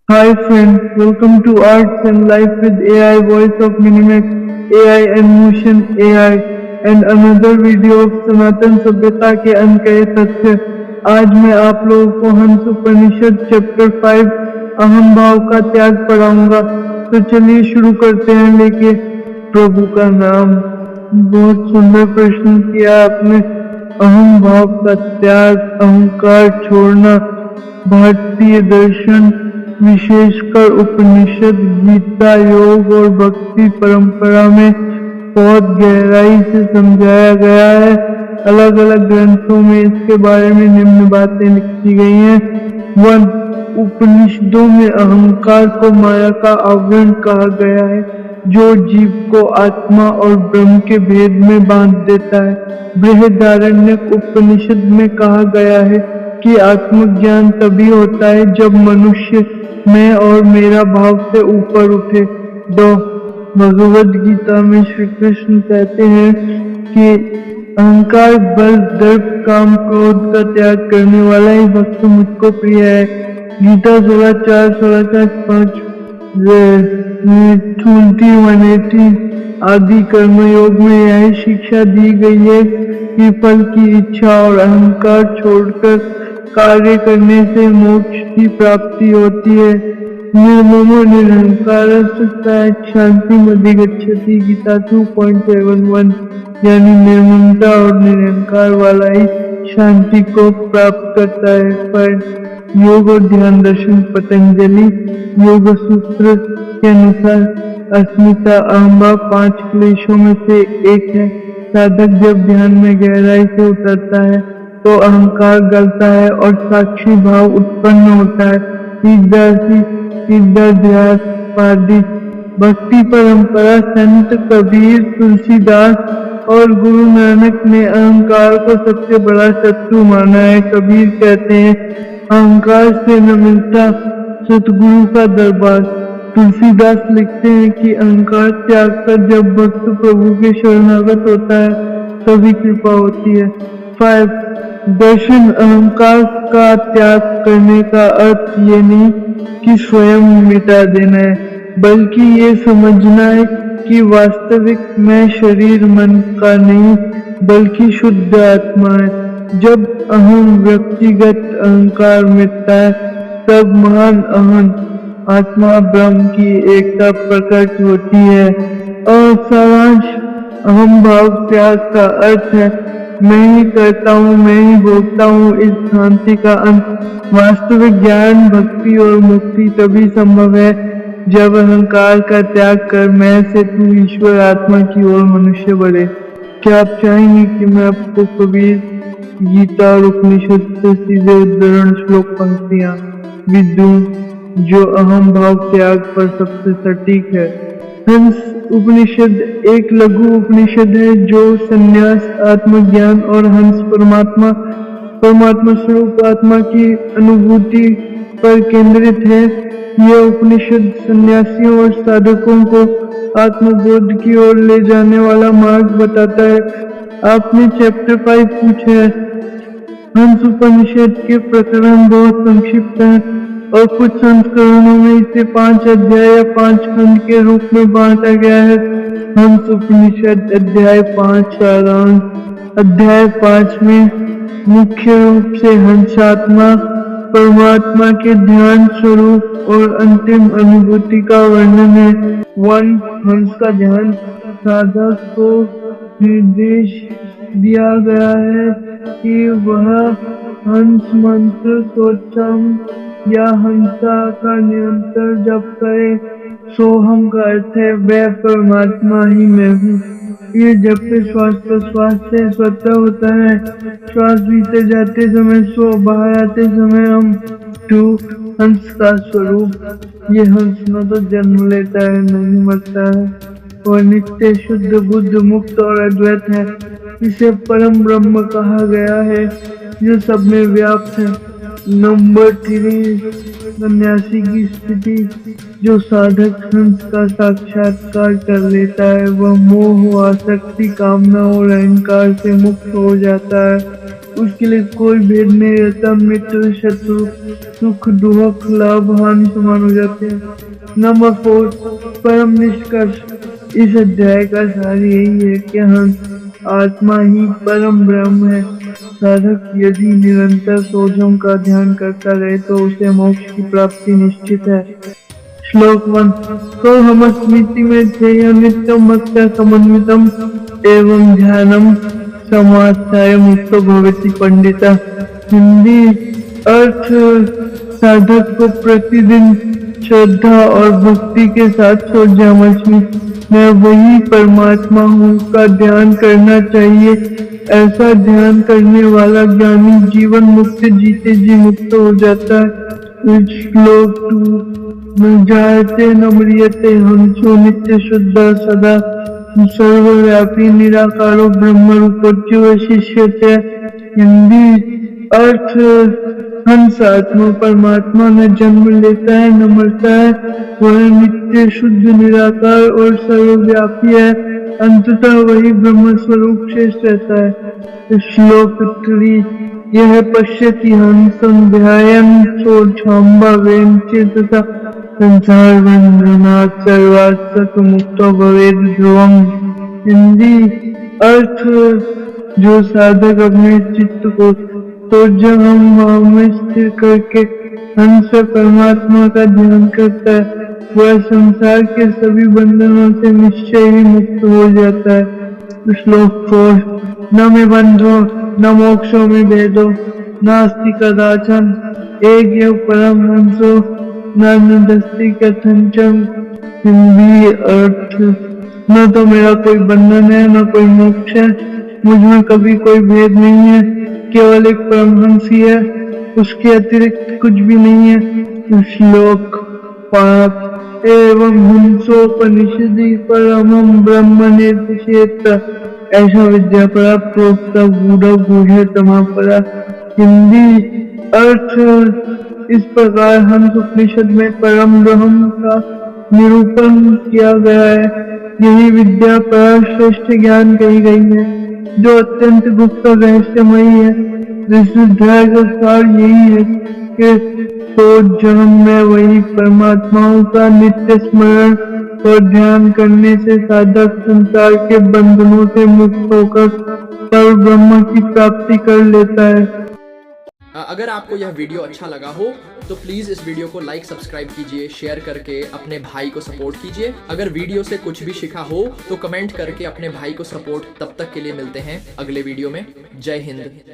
Hi friends, welcome to Arts and Life with AI, Voice of Minimax, AI and Motion AI, and another video of सनातन सभ्यता के अनकहे तथ्य। आज मैं आप लोगों को हंस उपनिषद चैप्टर 5 अहम भाव का त्याग पढ़ाऊंगा। तो चलिए शुरू करते हैं। लेके प्रभु का नाम। बहुत सुंदर प्रश्न किया आपने। अहम भाव का त्याग, अहंकार छोड़ना भारतीय दर्शन, विशेषकर उपनिषद, गीता, योग और भक्ति परंपरा में बहुत गहराई से समझाया गया है। अलग अलग ग्रंथों में इसके बारे में निम्न बातें लिखी गई हैं। 1. उपनिषदों में अहंकार को माया का आवरण कहा गया है, जो जीव को आत्मा और ब्रह्म के भेद में बांध देता है। बृहदारण्यक उपनिषद में कहा गया है कि आत्मज्ञान तभी होता है जब मनुष्य मैं और मेरा भाव से ऊपर उठे। 2. भगवद गीता में श्री कृष्ण कहते हैं कि अहंकार, बल, दर्प, काम, क्रोध का त्याग करने वाला ही भक्त मुझको प्रिय है। गीता 16:4, 16:5, 180 आदि कर्मयोग में यह शिक्षा दी गई है कि फल की इच्छा और अहंकार छोड़कर कार्य करने से मोक्ष की प्राप्ति होती है। निर्ममो निरहंकारस्य शांतिमधिगच्छति। गीता 2.71, यानी निर्ममता और निरहंकार वाला ही शांति को प्राप्त करता है। पर योग और ध्यान दर्शन पतंजलि योग सूत्र के अनुसार अस्मिता अहंभाव 5 क्लेशों में से एक है। साधक जब ध्यान में गहराई से उतरता है तो अहंकार गलता है और साक्षी भाव उत्पन्न होता है। सिद्धाध्यास पादी भक्ति परंपरा संत कबीर, तुलसीदास और गुरु नानक ने अहंकार को सबसे बड़ा शत्रु माना है। कबीर कहते हैं, अहंकार से न मिलता सतगुरु का दरबार। तुलसीदास लिखते हैं कि अहंकार त्याग कर जब भक्त प्रभु के शरणागत होता है तभी कृपा होती है। 5. दर्शन अहंकार का त्याग करने का अर्थ ये नहीं कि स्वयं मिटा देना है, बल्कि ये समझना है कि वास्तविक मैं शरीर मन का नहीं बल्कि शुद्ध आत्मा है। जब अहम व्यक्तिगत अहंकार मिटता है तब महान अहम आत्मा ब्रह्म की एकता प्रकट होती है। और सारांश अहम भाव त्याग का अर्थ है मैं ही करता हूँ, मैं ही भोगता हूँ। इस भ्रांति का अंत वास्तविक ज्ञान, भक्ति और मुक्ति तभी संभव है जब अहंकार का त्याग कर मैं से तू ईश्वर आत्मा की ओर मनुष्य बढ़े। क्या आप चाहेंगे कि मैं आपको कबीर, गीता और उपनिषद से सीधे उद्धरण श्लोक पंक्तियां भी दूं जो अहम भाव त्याग पर सबसे सटीक है? हंस उपनिषद एक लघु उपनिषद है जो संन्यास, आत्मज्ञान और हंस परमात्मा स्वरूप आत्मा की अनुभूति पर केंद्रित है। यह उपनिषद सन्यासियों और साधकों को आत्मबोध की ओर ले जाने वाला मार्ग बताता है। आपने चैप्टर 5 पूछा है। हंस उपनिषद के प्रकरण बहुत संक्षिप्त हैं और कुछ संस्करणों में इसे 5 अध्याय या 5 खंड के रूप में बांटा गया है। हंस उपनिषद अध्याय 5 सारांश। अध्याय 5 में मुख्य रूप से हंसात्मा, परमात्मा के ध्यान स्वरूप और अंतिम अनुभूति का वर्णन है। 1. हंस का ध्यान। साधक को निर्देश दिया गया है कि वह हंस मंत्र सोचम या हंसा का निरंतर जप करे। सोहम का अर्थ है वह परमात्मा ही मैं हूँ। ये जब से श्वास प्रश्वास से स्वतः होता है। श्वास भीतर जाते समय सो, बाहर आते समय हम। 2. हंस का स्वरूप। ये हंस न तो जन्म लेता है न ही मरता है, वह नित्य शुद्ध बुद्ध मुक्त और अद्वैत है। इसे परम ब्रह्म कहा गया है जो सब में व्याप्त है। नंबर 3. सन्यासी की स्थिति। जो साधक हंस का साक्षात्कार कर लेता है वह मोह, आसक्ति, कामना और अहंकार से मुक्त हो जाता है। उसके लिए कोई भेद नहीं रहता। मित्र शत्रु सुख दुख लाभ हानि समान हो जाते हैं। नंबर 4 परम निष्कर्ष। इस अध्याय का सार यही है कि हम आत्मा ही परम ब्रह्म है। साधक यदि निरंतर सोचों का ध्यान करता रहे तो उसे मोक्ष की प्राप्ति निश्चित है। श्लोक 1 तो हम स्मृति में थे नित्यम मत्या समन्वितम एवं ध्यानम समाध्याय मुक्तो भवति पंडिता। हिंदी अर्थ साधक को प्रतिदिन श्रद्धा और भक्ति के साथ सोजामस्मि मैं वही परमात्मा हूँ का ध्यान करना चाहिए। ऐसा ध्यान करने वाला ज्ञानी जीवन मुक्त जीते जी मुक्त हो जाता है। श्लोक 2 न जायते न म्रियते हंसो नित्य शुद्ध सदा सर्वव्यापी निराकारो ब्रह्म रूपोच्य वैशिष्यते। हिंदी अर्थ हंस आत्मा परमात्मा न जन्म लेता है न मरता है। वह नित्य शुद्ध निराकार और सर्वव्यापी है। अंततः वही ब्रह्म स्वरूप शेष रहता है। श्लोक 3 यह पश्यति हंसं ध्यायन् सोऽक्षाम्बा वेञ्चितसा संसार बंधनात् सर्वात् स तु मुक्तो भवेत् ध्रुवम्। हिंदी अर्थ जो साधक अपने चित्त को सोजहम भाव में स्थिर करके हंस परमात्मा का ध्यान करता है वह संसार के सभी बंधनों से निश्चय ही मुक्त हो जाता है। श्लोक 4 न में बंधो न मोक्षों में भेदो नास्ति कदाचन एक एव परम हंसो न दस्ती कथंचन। हिंदी अर्थ न तो मेरा कोई बंधन है न कोई मोक्ष है। मुझ में कभी कोई भेद नहीं है। केवल एक परमहंस ही है। उसके अतिरिक्त कुछ भी नहीं है। श्लोक 5 एवं हंसोपनिषदि परमं ब्रह्म निर्दिशेत ऐसा विद्या परा प्रोक्ता गूढ़ गूढ़ तमा परा। हिंदी अर्थ इस प्रकार हंस उपनिषद में परम ब्रह्म का निरूपण किया गया है। यही विद्या पर श्रेष्ठ ज्ञान कही गई है जो अत्यंत गुप्त रहस्यमयी है। इस अध्याय का सार यही है कि तो जन्म में वही परमात्माओं का नित्य स्मरण और ध्यान करने से साधक संसार के बंधनों से मुक्त होकर पर ब्रह्म की प्राप्ति कर लेता है। अगर आपको यह वीडियो अच्छा लगा हो तो प्लीज़ इस वीडियो को लाइक सब्सक्राइब कीजिए, शेयर करके अपने भाई को सपोर्ट कीजिए। अगर वीडियो से कुछ भी सीखा हो तो कमेंट करके अपने भाई को सपोर्ट। तब तक के लिए मिलते हैं अगले वीडियो में। जय हिंद।